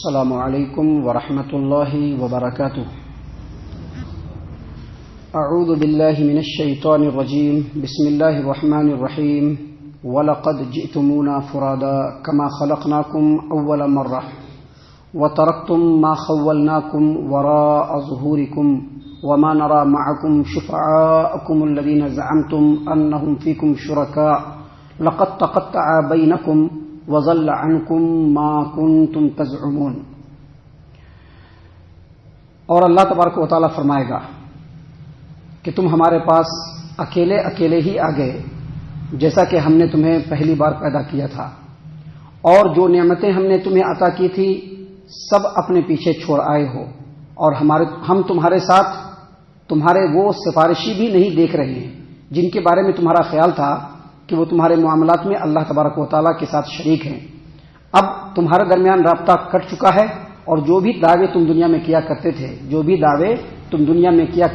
السلام علیکم ورحمۃ اللہ وبرکاتہ۔ اعوذ باللہ من الشیطان الرجیم، بسم اللہ الرحمن الرحیم۔ وَلَقَدْ جِئْتُمُونَا فُرَادَىٰ كَمَا خَلَقْنَاكُمْ أَوَّلَ مَرَّةٍ وَتَرَكْتُم مَّا خَوَّلْنَاكُمْ وَرَاءَ ظُهُورِكُمْ وَمَا نَرَىٰ مَعَكُمْ شُفَعَاءَكُمُ الَّذِينَ زَعَمْتُمْ أَنَّهُمْ فِيكُمْ شُرَكَاءُ لَقَد تَّقَطَّعَ بَيْنَكُمْ وَضَلَّ عَنكُم مَّا كُنتُمْ تَزْعُمُونَ۔ اور اللہ تبارک و تعالیٰ فرمائے گا کہ تم ہمارے پاس اکیلے اکیلے ہی آ گئے جیسا کہ ہم نے تمہیں پہلی بار پیدا کیا تھا، اور جو نعمتیں ہم نے تمہیں عطا کی تھی سب اپنے پیچھے چھوڑ آئے ہو، اور ہم تمہارے ساتھ تمہارے وہ سفارشی بھی نہیں دیکھ رہے ہیں جن کے بارے میں تمہارا خیال تھا کہ وہ تمہارے معاملات میں اللہ تبارک و تعالیٰ کے ساتھ شریک ہیں۔ اب تمہارے درمیان رابطہ کٹ چکا ہے، اور جو بھی دعوے تم دنیا میں کیا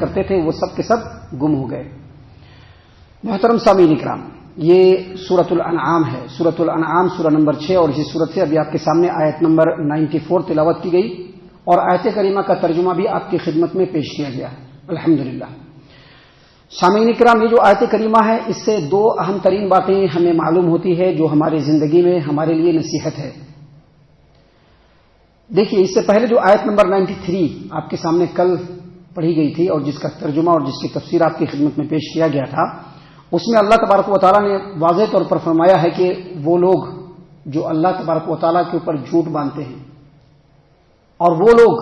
کرتے تھے وہ سب کے سب گم ہو گئے۔ محترم سامعین کرام، یہ سورۃ الانعام ہے، سورۃ الانعام سورہ نمبر 6، اور اسی سورت سے ابھی آپ کے سامنے آیت نمبر 94 تلاوت کی گئی، اور آیت کریمہ کا ترجمہ بھی آپ کی خدمت میں پیش کیا گیا ہے الحمدللہ۔ سامعین کرام، یہ جو آیت کریمہ ہے اس سے دو اہم ترین باتیں ہمیں معلوم ہوتی ہے جو ہماری زندگی میں ہمارے لیے نصیحت ہے۔ دیکھیے، اس سے پہلے جو آیت نمبر 93 آپ کے سامنے کل پڑھی گئی تھی اور جس کا ترجمہ اور جس کی تفسیر آپ کی خدمت میں پیش کیا گیا تھا، اس میں اللہ تبارک و تعالیٰ نے واضح طور پر فرمایا ہے کہ وہ لوگ جو اللہ تبارک و تعالیٰ کے اوپر جھوٹ باندھتے ہیں، اور وہ لوگ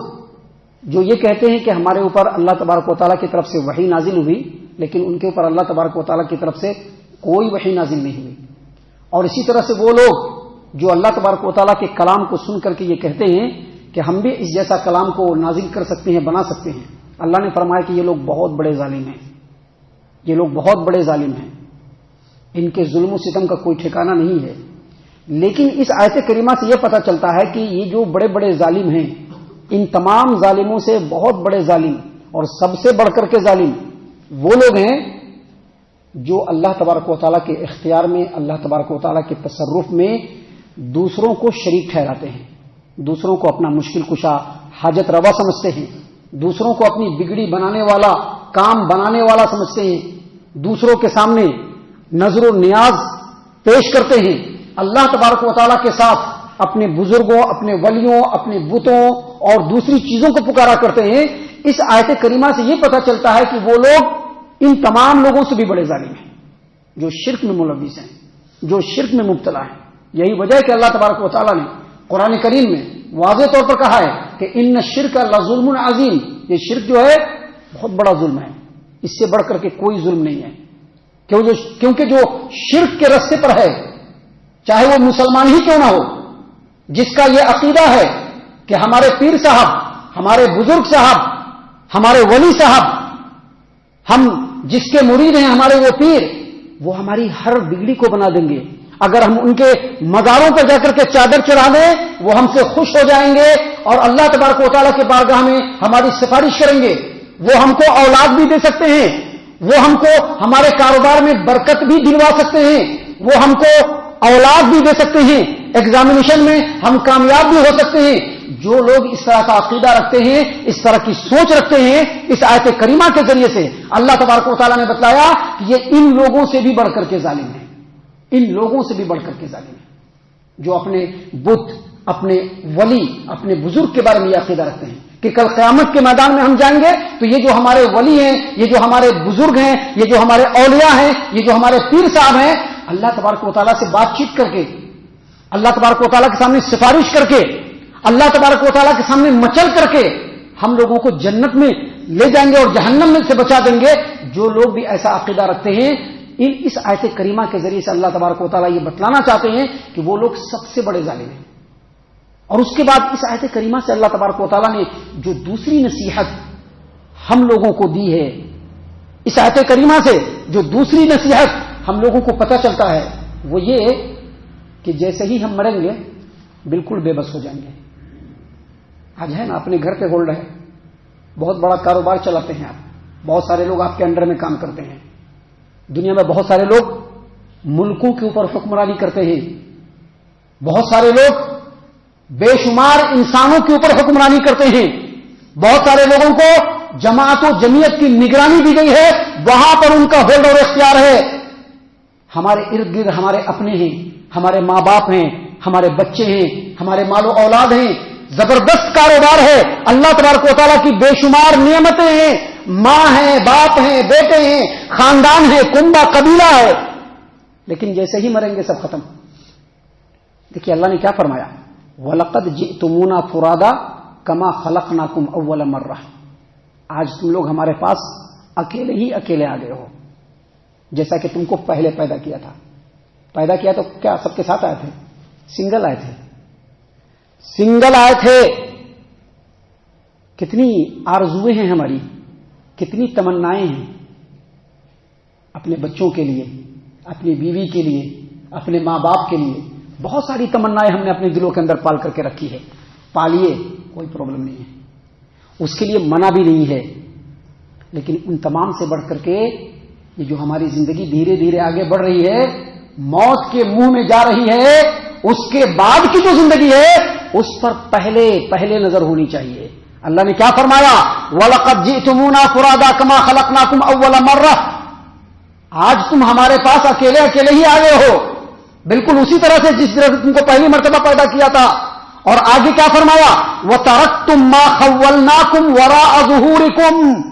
جو یہ کہتے ہیں کہ ہمارے اوپر اللہ تبارک و تعالیٰ کی طرف سے وحی نازل ہوئی، لیکن ان کے اوپر اللہ تبارک و تعالیٰ کی طرف سے کوئی وحی نازل نہیں ہوئی، اور اسی طرح سے وہ لوگ جو اللہ تبارک و تعالیٰ کے کلام کو سن کر کے یہ کہتے ہیں کہ ہم بھی اس جیسا کلام کو نازل کر سکتے ہیں، بنا سکتے ہیں، اللہ نے فرمایا کہ یہ لوگ بہت بڑے ظالم ہیں، یہ لوگ بہت بڑے ظالم ہیں، ان کے ظلم و ستم کا کوئی ٹھکانہ نہیں ہے۔ لیکن اس آیت کریمہ سے یہ پتہ چلتا ہے کہ یہ جو بڑے بڑے ظالم ہیں، ان تمام ظالموں سے بہت بڑے ظالم اور سب سے بڑھ کر کے ظالم وہ لوگ ہیں جو اللہ تبارک و تعالیٰ کے اختیار میں، اللہ تبارک و تعالیٰ کے تصرف میں دوسروں کو شریک ٹھہراتے ہیں، دوسروں کو اپنا مشکل کشا، حاجت روا سمجھتے ہیں، دوسروں کو اپنی بگڑی بنانے والا، کام بنانے والا سمجھتے ہیں، دوسروں کے سامنے نظر و نیاز پیش کرتے ہیں، اللہ تبارک و تعالیٰ کے ساتھ اپنے بزرگوں، اپنے ولیوں، اپنے بتوں اور دوسری چیزوں کو پکارا کرتے ہیں۔ اس آیت کریمہ سے یہ پتہ چلتا ہے کہ وہ لوگ ان تمام لوگوں سے بھی بڑے ظالم ہیں جو شرک میں ملوث ہیں، جو شرک میں مبتلا ہیں۔ یہی وجہ ہے کہ اللہ تبارک و تعالیٰ نے قرآن کریم میں واضح طور پر کہا ہے کہ ان الشرک لظلم عظیم، یہ شرک جو ہے بہت بڑا ظلم ہے، اس سے بڑھ کر کے کوئی ظلم نہیں ہے، کیونکہ جو شرک کے رستے پر ہے، چاہے وہ مسلمان ہی کیوں نہ ہو، جس کا یہ عقیدہ ہے کہ ہمارے پیر صاحب، ہمارے بزرگ صاحب، ہمارے ولی صاحب، ہم جس کے مرید ہیں، ہمارے وہ پیر، وہ ہماری ہر بگڑی کو بنا دیں گے، اگر ہم ان کے مزاروں پر جا کر کے چادر چڑھا دیں وہ ہم سے خوش ہو جائیں گے، اور اللہ تبارک و تعالیٰ کے بارگاہ میں ہماری سفارش کریں گے، وہ ہم کو اولاد بھی دے سکتے ہیں، وہ ہم کو ہمارے کاروبار میں برکت بھی دلوا سکتے ہیں، وہ ہم کو اولاد بھی دے سکتے ہیں، ایگزامینیشن میں ہم کامیاب بھی ہو سکتے ہیں۔ جو لوگ اس طرح کا عقیدہ رکھتے ہیں، اس طرح کی سوچ رکھتے ہیں، اس آیت کریمہ کے ذریعے سے اللہ تبارک و تعالیٰ نے بتلایا کہ یہ ان لوگوں سے بھی بڑھ کر کے ظالم ہیں، ان لوگوں سے بھی بڑھ کر کے ظالم ہیں جو اپنے بت، اپنے ولی، اپنے بزرگ کے بارے میں یہ عقیدہ رکھتے ہیں کہ کل قیامت کے میدان میں ہم جائیں گے تو یہ جو ہمارے ولی ہیں، یہ جو ہمارے بزرگ ہیں، یہ جو ہمارے اولیاء ہیں، یہ جو ہمارے پیر صاحب ہیں، اللہ تبارک و تعالیٰ سے بات چیت کر کے، اللہ تبارک و تعالیٰ کے سامنے سفارش کر کے، اللہ تبارک و تعالیٰ کے سامنے مچل کر کے ہم لوگوں کو جنت میں لے جائیں گے اور جہنم میں سے بچا دیں گے۔ جو لوگ بھی ایسا عقیدہ رکھتے ہیں، اس آیت کریمہ کے ذریعے سے اللہ تبارک و تعالیٰ یہ بتلانا چاہتے ہیں کہ وہ لوگ سب سے بڑے ظالم ہیں۔ اور اس کے بعد اس آیت کریمہ سے اللہ تبارک و تعالیٰ نے جو دوسری نصیحت ہم لوگوں کو دی ہے، اس آیت کریمہ سے جو دوسری نصیحت ہم لوگوں کو پتہ چلتا ہے وہ یہ کہ جیسے ہی ہم مریں گے بالکل بے بس ہو جائیں گے۔ آج ہے نا، اپنے گھر پہ ہولڈ ہے، بہت بڑا کاروبار چلاتے ہیں آپ، بہت سارے لوگ آپ کے انڈر میں کام کرتے ہیں، دنیا میں بہت سارے لوگ ملکوں کے اوپر حکمرانی کرتے ہیں، بہت سارے لوگ بے شمار انسانوں کے اوپر حکمرانی کرتے ہیں. بہت سارے لوگوں کو جماعت و جمعیت کی نگرانی دی گئی ہے, وہاں پر ان کا ہولڈ اور اختیار ہے. ہمارے ارد گرد ہمارے اپنے ہیں, ہمارے ماں باپ ہیں, ہمارے بچے ہیں, ہمارے مال و اولاد ہیں, زبردست کاروبار ہے, اللہ تبارک و تعالیٰ کی بے شمار نعمتیں ہیں, ماں ہیں, باپ ہیں, بیٹے ہیں, خاندان ہے, کنبہ قبیلہ ہے, لیکن جیسے ہی مریں گے سب ختم. دیکھیے اللہ نے کیا فرمایا, وَلَقَدْ جِئْتُمُونَا فُرَادًا كَمَا خَلَقْنَاكُمْ أَوَّلَ مَرَّةٍ. آج تم لوگ ہمارے پاس اکیلے ہی اکیلے آ گئے ہو, جیسا کہ تم کو پہلے پیدا کیا تھا. پیدا کیا تو کیا سب کے ساتھ آئے تھے؟ سنگل آئے تھے, سنگل آئے تھے. کتنی آرزویں ہیں ہماری, کتنی تمنائیں ہیں اپنے بچوں کے لیے, اپنی بیوی کے لیے, اپنے ماں باپ کے لیے. بہت ساری تمنائیں ہم نے اپنے دلوں کے اندر پال کر کے رکھی ہے. پالیے, کوئی پرابلم نہیں ہے, اس کے لیے منع بھی نہیں ہے. لیکن ان تمام سے بڑھ کر کے یہ جو ہماری زندگی دھیرے دھیرے آگے بڑھ رہی ہے, موت کے منہ میں جا رہی ہے, اس کے بعد کی جو زندگی ہے اس پر پہلے نظر ہونی چاہیے. اللہ نے کیا فرمایا, وَلَقَدْ جِئْتُمُونَا فُرَادًا كَمَا خَلَقْنَاكُمْ أَوَّلَ مَرَّةٍ. آج تم ہمارے پاس اکیلے اکیلے ہی آئے ہو, بالکل اسی طرح سے جس طرح سے تم کو پہلی مرتبہ پیدا کیا تھا. اور آگے کیا فرمایا, وَتَرَكْتُم مَّا خَوَّلْنَاكُمْ وَرَاءَ ظُهُورِكُمْ.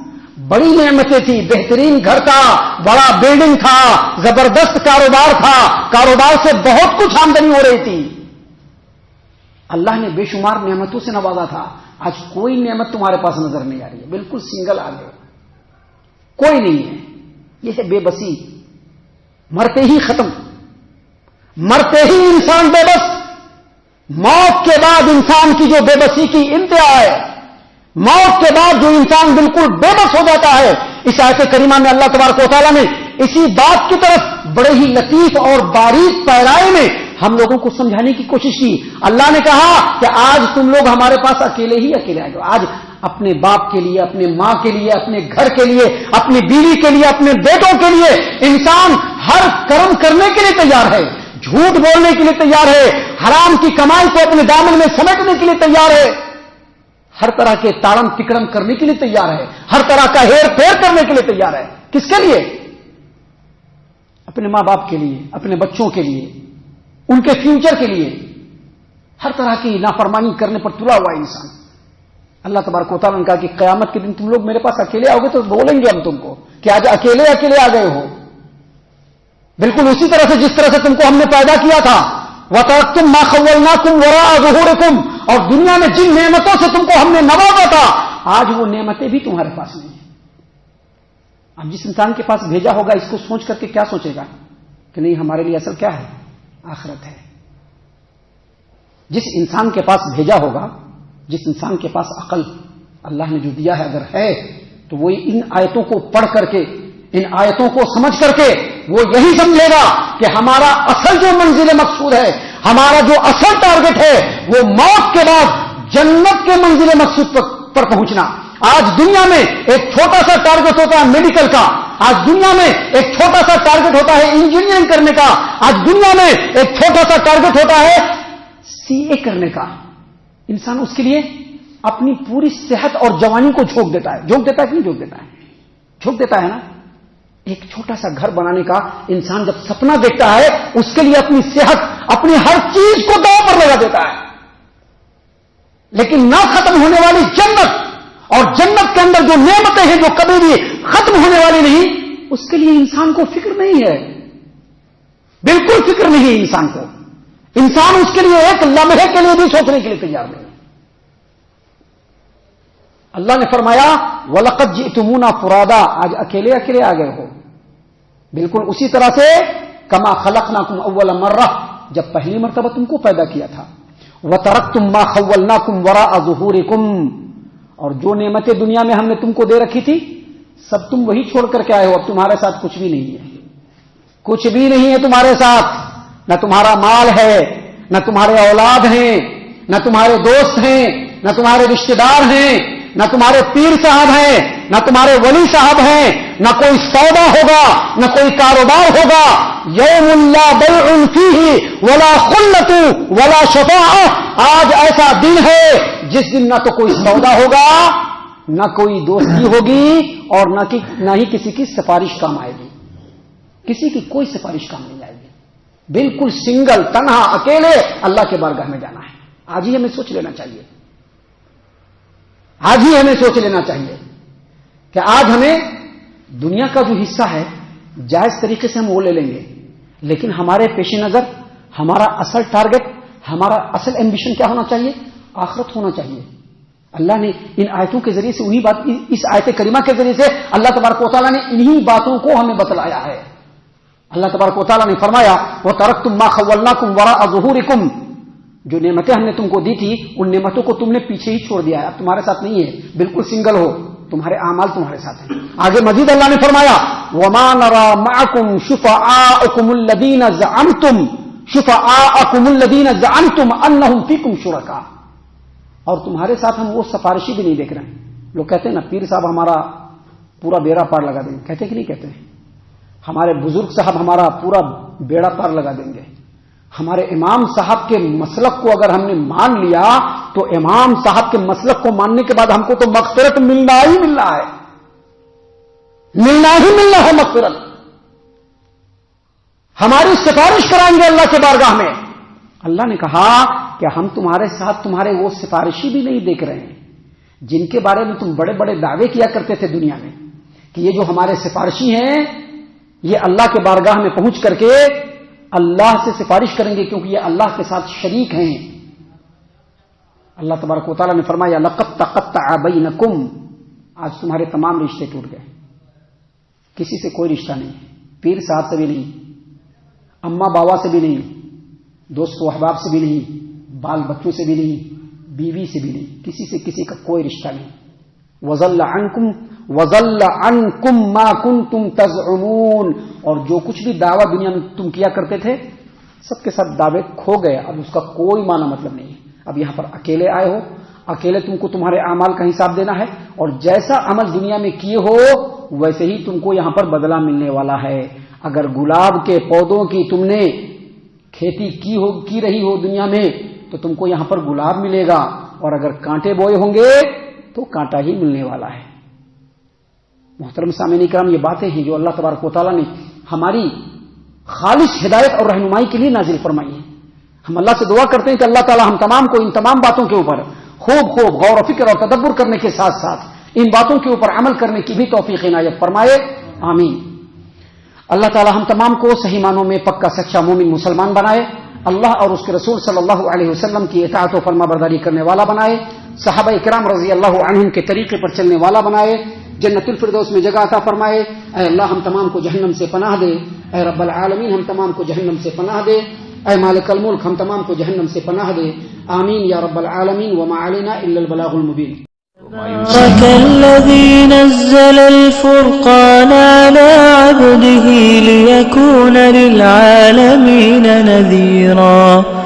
بڑی نعمتیں تھی, بہترین گھر تھا, بڑا بلڈنگ تھا, زبردست کاروبار تھا, کاروبار سے بہت کچھ آمدنی ہو رہی تھی. اللہ نے بے شمار نعمتوں سے نوازا تھا. آج کوئی نعمت تمہارے پاس نظر نہیں آ رہی ہے, بالکل سنگل آ گئے, کوئی نہیں ہے. یہ ہے بے بسی, مرتے ہی ختم, مرتے ہی انسان بے بس. موت کے بعد انسان کی جو بے بسی کی انتہا ہے, موت کے بعد جو انسان بالکل بے بس ہو جاتا ہے, اس آیت کریمہ میں اللہ تبارک و تعالیٰ نے اسی بات کی طرف بڑے ہی لطیف اور باریک پیرائے میں ہم لوگوں کو سمجھانے کی کوشش کی. اللہ نے کہا کہ آج تم لوگ ہمارے پاس اکیلے ہی اکیلے آئے ہو. آج اپنے باپ کے لیے, اپنے ماں کے لیے, اپنے گھر کے لیے, اپنی بیوی کے لیے, اپنے بیٹوں کے لیے انسان ہر کرم کرنے کے لیے تیار ہے, جھوٹ بولنے کے لیے تیار ہے, حرام کی کمائی کو اپنے دامن میں سمیٹنے کے لیے تیار ہے, ہر طرح کے تاڑم ٹکڑم کرنے کے لیے تیار ہے, ہر طرح کا ہیر پھیر کرنے کے لیے تیار ہے. کس کے لیے؟ اپنے ماں باپ کے لیے, اپنے بچوں کے لیے, ان کے فیوچر کے لیے. ہر طرح کی نافرمانی کرنے پر تلا ہوا ہے انسان. اللہ تبارک و تعالیٰ نے کہا کہ قیامت کے دن تم لوگ میرے پاس اکیلے آؤ گے تو بولیں گے ہم تم کو کہ آج اکیلے اکیلے آ گئے ہو, بالکل اسی طرح سے جس طرح سے تم کو ہم نے پیدا کیا تھا. وَتَرَكْتُم مَّا خَوَّلْنَاكُمْ وَرَاءَ ظُهُورِكُمْ. اور دنیا میں جن نعمتوں سے تم کو ہم نے نوازا تھا, آج وہ نعمتیں بھی تمہارے پاس نہیں ہیں. اب جس انسان کے پاس بھیجا ہوگا اس کو سوچ کر کے کیا سوچے گا کہ نہیں ہمارے لیے اصل کیا ہے, آخرت ہے. جس انسان کے پاس بھیجا ہوگا, جس انسان کے پاس عقل اللہ نے جو دیا ہے اگر ہے, تو وہ ان آیتوں کو پڑھ کر کے, ان آیتوں کو سمجھ کر کے وہ یہی سمجھے گا کہ ہمارا اصل جو منزل مقصود ہے, ہمارا جو اصل ٹارگٹ ہے وہ موت کے بعد جنت کے منزل مقصود پر پہنچنا. آج دنیا میں ایک چھوٹا سا ٹارگٹ ہوتا ہے میڈیکل کا, آج دنیا میں ایک چھوٹا سا ٹارگٹ ہوتا ہے انجینئرنگ کرنے کا, آج دنیا میں ایک چھوٹا سا ٹارگٹ ہوتا ہے CA کرنے کا. انسان اس کے لیے اپنی پوری صحت اور جوانی کو جھونک دیتا ہے. جھونک دیتا ہے کہ نہیں جھونک دیتا ہے؟ جھونک دیتا ہے نا. ایک چھوٹا سا گھر بنانے کا انسان جب سپنا دیکھتا ہے, اس کے لیے اپنی صحت, اپنی ہر چیز کو داؤ پر لگا دیتا ہے. لیکن نہ ختم ہونے والی جنت اور جنت کے اندر جو نعمتیں ہیں جو کبھی بھی ختم ہونے والی نہیں, اس کے لیے انسان کو فکر نہیں ہے, بالکل فکر نہیں ہے انسان کو. انسان اس کے لیے ایک لمحے کے لیے بھی سوچنے کے لیے تیار نہیں. اللہ نے فرمایا وَلَقَدْ جِئْتُمُونَا فُرَادًا. آج اکیلے اکیلے آ گئے ہو, بالکل اسی طرح سے کما خلقناکم اول مرہ, جب پہلی مرتبہ تم کو پیدا کیا تھا. وَتَرَكْتُم مَّا خَوَّلْنَاكُمْ وَرَاءَ ظُهُورِكُمْ. اور جو نعمتیں دنیا میں ہم نے تم کو دے رکھی تھی سب تم وہی چھوڑ کر کے آئے ہو. اب تمہارے ساتھ کچھ بھی نہیں ہے, کچھ بھی نہیں ہے تمہارے ساتھ. نہ تمہارا مال ہے, نہ تمہارے اولاد ہیں, نہ تمہارے دوست ہیں, نہ تمہارے رشتہ دار ہیں, نہ تمہارے پیر صاحب ہیں، نہ تمہارے ولی صاحب ہیں، نہ کوئی سودا ہوگا، نہ کوئی کاروبار ہوگا. یوم لا بیع فیہ ولا خلۃ ولا شفاعہ. آج ایسا دن ہے جس دن نہ تو کوئی سودا ہوگا، نہ کوئی دوستی ہوگی، اور نہ ہی کسی کی سفارش کام آئے گی. کسی کی کوئی سفارش کام نہیں آئے گی. بالکل سنگل، تنہا، اکیلے اللہ کے بارگاہ میں جانا ہے. آج ہی ہمیں سوچ لینا چاہیے، آج ہی ہمیں سوچ لینا چاہیے کہ آج ہمیں دنیا کا جو حصہ ہے جائز طریقے سے ہم وہ لے لیں گے، لیکن ہمارے پیش نظر ہمارا اصل ٹارگٹ، ہمارا اصل ایمبیشن کیا ہونا چاہیے؟ آخرت ہونا چاہیے. اللہ نے ان آیتوں کے ذریعے سے اس آیت کریمہ کے ذریعے سے اللہ تبارک و تعالیٰ نے انہی باتوں کو ہمیں بتلایا ہے. اللہ تبارک و تعالیٰ نے فرمایا وَتَرَكْتُم مَّا خَوَّلْنَاكُمْ وَرَاءَ ظُهُورِكُمْ. جو نعمتیں ہم نے تم کو دی تھی ان نعمتوں کو تم نے پیچھے ہی چھوڑ دیا ہے، اب تمہارے ساتھ نہیں ہے، بالکل سنگل ہو، تمہارے اعمال تمہارے ساتھ ہیں. آگے مزید اللہ نے فرمایا وَمَا نَرَىٰ مَعَكُمْ شُفَعَاءَكُمُ الَّذِينَ زَعَمْتُمْ أَنَّهُمْ فِيكُمْ شُرَكَاءُ. اور تمہارے ساتھ ہم وہ سفارشی بھی نہیں دیکھ رہے ہیں. لوگ کہتے ہیں نا پیر صاحب ہمارا پورا بیڑا پار لگا دیں گے، کہتے کہ نہیں کہتے ہیں؟ ہمارے بزرگ صاحب ہمارا پورا بیڑا پار لگا دیں گے. ہمارے امام صاحب کے مسلک کو اگر ہم نے مان لیا تو امام صاحب کے مسلک کو ماننے کے بعد ہم کو تو مغفرت ملنا ہی ملنا ہے، ملنا ہی ملنا ہے مغفرت. ہماری سفارش کرائیں گے اللہ کے بارگاہ میں. اللہ نے کہا کہ ہم تمہارے ساتھ تمہارے وہ سفارشی بھی نہیں دیکھ رہے ہیں جن کے بارے میں تم بڑے بڑے دعوے کیا کرتے تھے دنیا میں کہ یہ جو ہمارے سفارشی ہیں یہ اللہ کے بارگاہ میں پہنچ کر کے اللہ سے سفارش کریں گے کیونکہ یہ اللہ کے ساتھ شریک ہیں. اللہ تبارک و تعالیٰ نے فرمایا لَقَدْ تَقَطَّعَ بَيْنَكُمْ. آج تمہارے تمام رشتے ٹوٹ گئے، کسی سے کوئی رشتہ نہیں، پیر صاحب سے بھی نہیں، اماں باوا سے بھی نہیں، دوست و احباب سے بھی نہیں، بال بچوں سے بھی نہیں، بیوی سے بھی نہیں، کسی کا کوئی رشتہ نہیں. وَضَلَّ عَنْكُمْ مَا كُنْتُمْ تَزْعُمُونَ. اور جو کچھ بھی دعویٰ دنیا میں تم کیا کرتے تھے سب کے سب دعوے کھو گئے، اب اس کا کوئی معنی مطلب نہیں ہے. اب یہاں پر اکیلے آئے ہو، اکیلے تم کو تمہارے اعمال کا حساب دینا ہے، اور جیسا عمل دنیا میں کیے ہو ویسے ہی تم کو یہاں پر بدلہ ملنے والا ہے. اگر گلاب کے پودوں کی تم نے کھیتی کی رہی ہو دنیا میں تو تم کو یہاں پر گلاب ملے گا، اور اگر کانٹے بوئے ہوں گے تو کانٹا ہی ملنے والا ہے. محترم سامعین کرام، یہ باتیں ہیں جو اللہ تبارک و تعالیٰ نے ہماری خالص ہدایت اور رہنمائی کے لیے نازل فرمائی ہے. ہم اللہ سے دعا کرتے ہیں کہ اللہ تعالیٰ ہم تمام کو ان تمام باتوں کے اوپر خوب غور و فکر اور تدبر کرنے کے ساتھ ساتھ ان باتوں کے اوپر عمل کرنے کی بھی توفیق عنایت فرمائے، آمین. اللہ تعالیٰ ہم تمام کو صحیح معنوں میں پکا سچا مومن مسلمان بنائے، اللہ اور اس کے رسول صلی اللہ علیہ وسلم کی اطاعت و فرما برداری کرنے والا بنائے، صحابہ کرام رضی اللہ عنہم کے طریقے پر چلنے والا بنائے، جنت الفردوس میں جگہ عطا فرمائے. اے اللہ ہم تمام کو جہنم سے پناہ دے، اے رب العالمین ہم تمام کو جہنم سے پناہ دے، اے مالک الملک ہم تمام کو جہنم سے پناہ دے، آمین یا رب العالمین. وما علینا الا البلاغ المبین. الذي نزل الفرقان على عبده ليكون للعالمين نذيرا